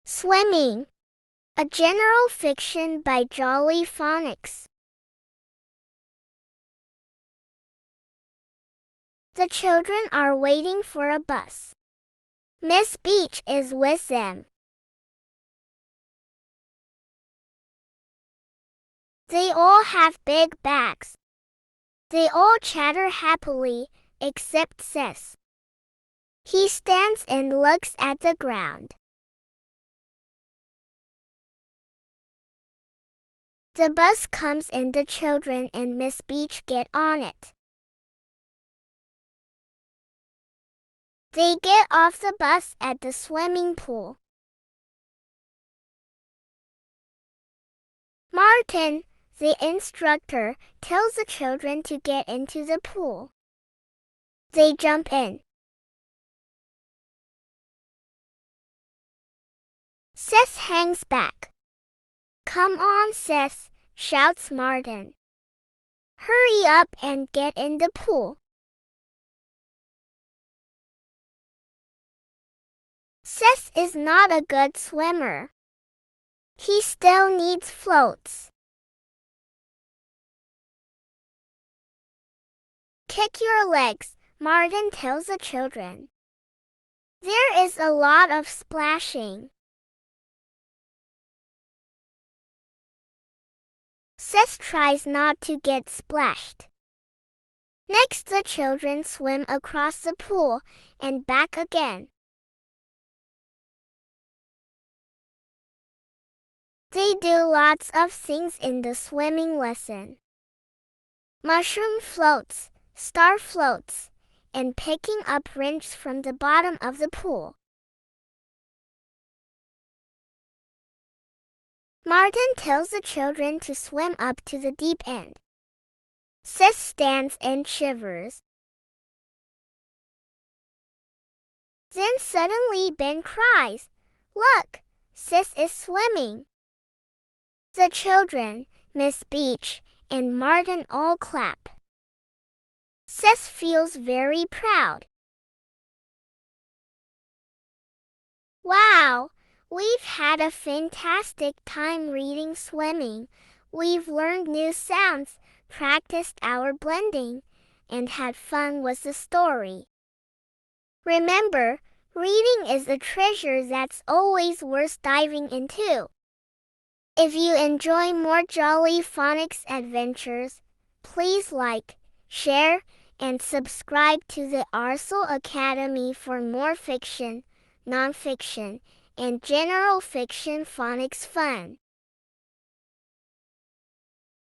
Swimming, a general fiction by Jolly Phonics. The children are waiting for a bus. Miss Beach is with them. They all have big bags. They all chatter happily, except Sis. He stands and looks at the ground. The bus comes and the children and Miss Beach get on it. They get off the bus at the swimming pool. Martin, the instructor, tells the children to get into the pool. They jump in. Sis hangs back. "Come on, Sis," shouts Martin. "Hurry up and get in the pool." Sis is not a good swimmer. He still needs floats. "Kick your legs," Martin tells the children. There is a lot of splashing. Sis tries not to get splashed. Next, the children swim across the pool and back again. They do lots of things in the swimming lesson. Mushroom floats, star floats, and picking up rings from the bottom of the pool. Martin tells the children to swim up to the deep end. Sis stands and shivers. Then suddenly Ben cries, "Look, Sis is swimming." The children, Miss Beach, and Martin all clap. Sis feels very proud. "Wow, we've had a fantastic time reading swimming. We've learned new sounds, practiced our blending, and had fun with the story." Remember, reading is a treasure that's always worth diving into. If you enjoy more Jolly Phonics adventures, please like, share, and subscribe to the Arsal Academy for more fiction, nonfiction, and general fiction phonics fun.